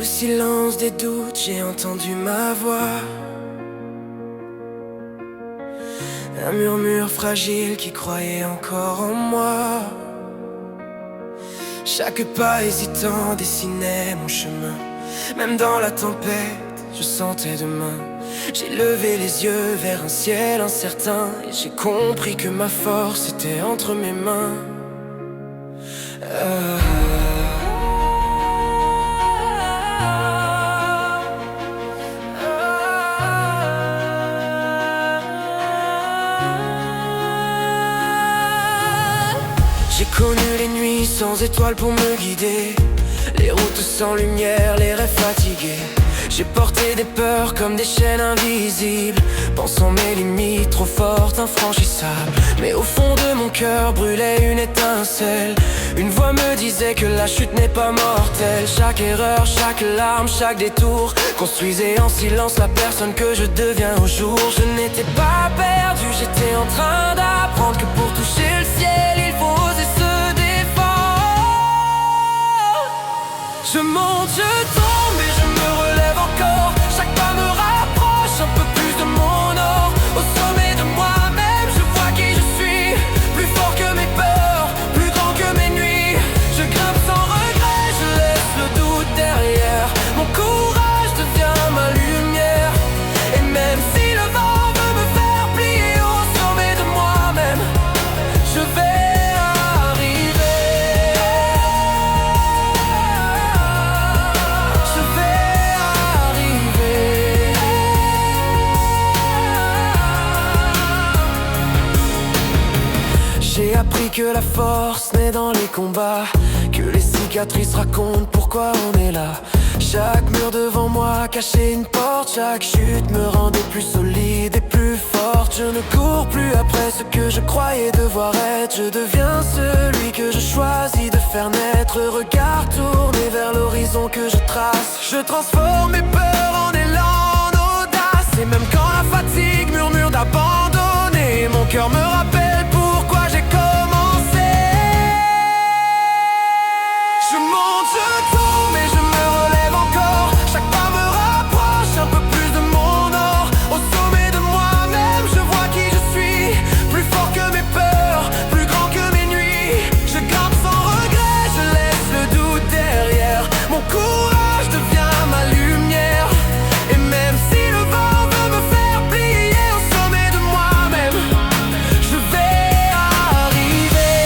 le silence des doutes, j'ai entendu ma voix. Un murmure fragile qui croyait encore en moi. Chaque pas hésitant dessinait mon chemin. Même dans la tempête, je sentais demain. J'ai levé les yeux vers un ciel incertain et j'ai compris que ma force était entre mes mains. J'ai connu les nuits sans étoiles pour me guider, les routes sans lumière, les rêves fatigués. J'ai porté des peurs comme des chaînes invisibles, pensant mes limites trop fortes, infranchissables. Mais au fond de mon cœur brûlait une étincelle. Une voix me disait que la chute n'est pas mortelle. Chaque erreur, chaque larme, chaque détour construisait en silence la personne que je deviens au jour. Je n'étais pas perdu, j'étais en train d'apprendre que pour toucher le ciel, il faut oser se défendre. Je monte, je tombe et je me relève encore. Chaque pas me rapproche un peu plus de mon or. Au sommet de moi-même, je vois qui je suis. Plus fort que mes peurs, plus grand que mes nuits. Je grimpe sans regret, je laisse le doute derrière. Mon courage devient ma lumière. Et même si le vent veut me faire plier au sommet de moi-même, je vais arriver. Je vais arriver. J'ai appris que la force naît dans les combats, que les cicatrices racontent pourquoi on est là. Chaque mur devant moi cachait une porte, chaque chute me rendait plus solide et plus forte. Je ne cours plus après ce que je croyais devoir être, je deviens celui que je choisis de faire naître. Regard tourné vers l'horizon que je trace, je transforme mes peurs en élan, en audace. Et même quand la fatigue murmure d'abandonner, mon cœur me rappelle pourquoi j'ai commencé. Je monte, je tombe et je me relève encore. Chaque pas me rapproche un peu plus de mon or. Au sommet de moi-même, je vois qui je suis. Plus fort que mes peurs, plus grand que mes nuits. Je grimpe sans regret, je laisse le doute derrière. Mon courage devient ma lumière. Et même si le vent veut me faire plier au sommet de moi-même, je vais arriver.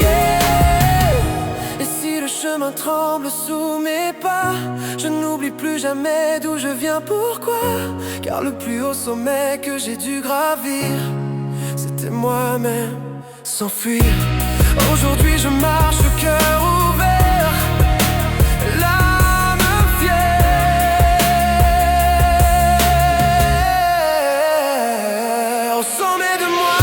Yeah. Et si le chemin tremble sous mes pas, je n'oublie plus jamais d'où je viens, pourquoi. Car le plus haut sommet que j'ai dû gravir, c'était moi-même, s'enfuir. Aujourd'hui je marche le cœur ouvert, l'âme fière. Au sommet de moi